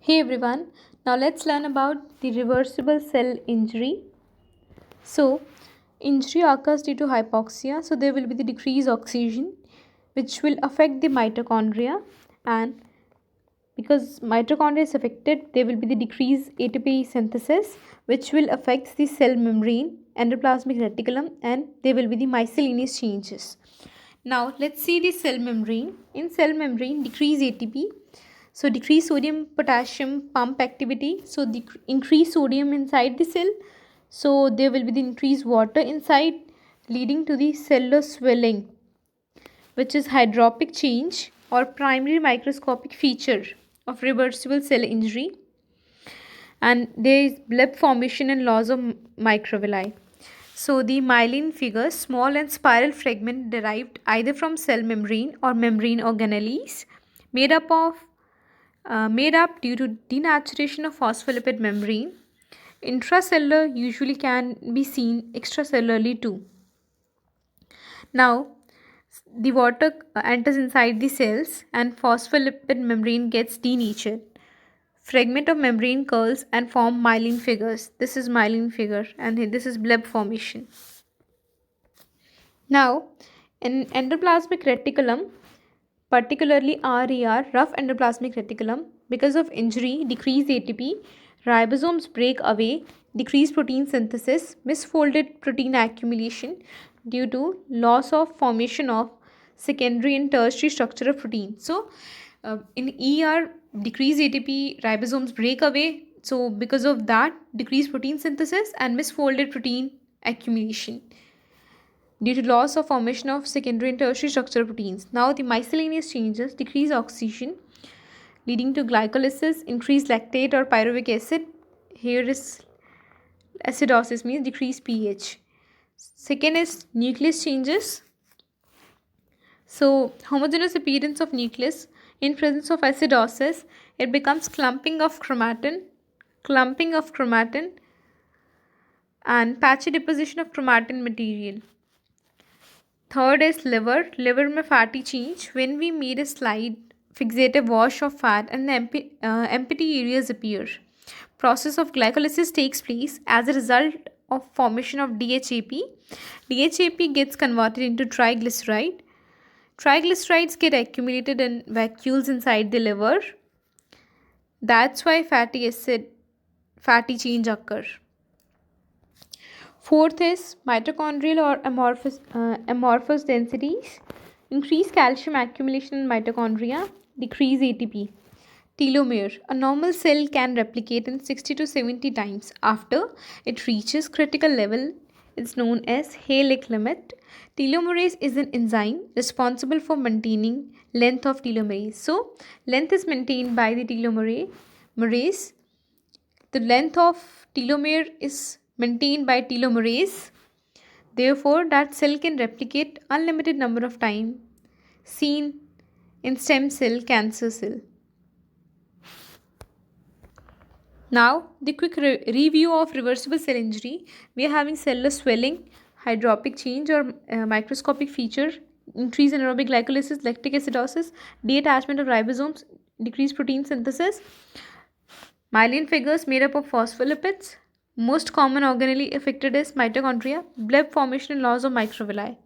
Hey everyone, now let's learn about the reversible cell injury. So, injury occurs due to hypoxia, so there will be the decreased oxygen which will affect the mitochondria, and because mitochondria is affected, there will be the decreased ATP synthesis which will affect the cell membrane, endoplasmic reticulum, and there will be the miscellaneous changes. Now let's see the cell membrane. In cell membrane, decrease ATP, so decrease sodium potassium pump activity, so increase sodium inside the cell, so there will be the increased water inside, leading to the cellular swelling, which is hydropic change or primary microscopic feature of reversible cell injury. And there is bleb formation and loss of microvilli. So the myelin figure, small and spiral fragment derived either from cell membrane or membrane organelles, made up due to denaturation of phospholipid membrane. Intracellular usually can be seen extracellularly too. Now, the water enters inside the cells and phospholipid membrane gets denatured. Fragment of membrane curls and form myelin figures. This is myelin figure and this is bleb formation. Now, in endoplasmic reticulum, particularly RER, rough endoplasmic reticulum, because of injury, decreased ATP, ribosomes break away, decreased protein synthesis, misfolded protein accumulation due to loss of formation of secondary and tertiary structure of protein. So, in ER, decreased ATP, ribosomes break away. So, because of that, decreased protein synthesis and misfolded protein accumulation due to loss of formation of secondary and tertiary structural proteins. Now the miscellaneous changes: decrease oxygen leading to glycolysis, increased lactate or pyruvic acid. Here is acidosis, means decreased pH. Second is nucleus changes. So homogeneous appearance of nucleus in presence of acidosis, it becomes clumping of chromatin and patchy deposition of chromatin material. Third is liver. Liver में fatty change. When we made a slide, fixative wash of fat and the empty areas appear. Process of glycolysis takes place as a result of formation of DHAP. DHAP gets converted into triglyceride. Triglycerides get accumulated in vacuoles inside the liver. That's why fatty change occur. Fourth is mitochondrial or amorphous densities. Increase calcium accumulation in mitochondria, decrease ATP. Telomere. A normal cell can replicate in 60 to 70 times. After it reaches critical level, it's known as Hayek limit. Telomerase is an enzyme responsible for maintaining length of telomerase. So, length is maintained by the telomerase. The length of telomere is maintained by telomerase. Therefore, that cell can replicate unlimited number of time, seen in stem cell cancer cell. Now, the quick review of reversible cell injury. We are having cellular swelling, hydropic change or microscopic feature, increase in aerobic glycolysis, lactic acidosis, detachment of ribosomes, decreased protein synthesis. Myelin figures made up of phospholipids. Most common organelle affected is mitochondria, bleb formation and loss of microvilli.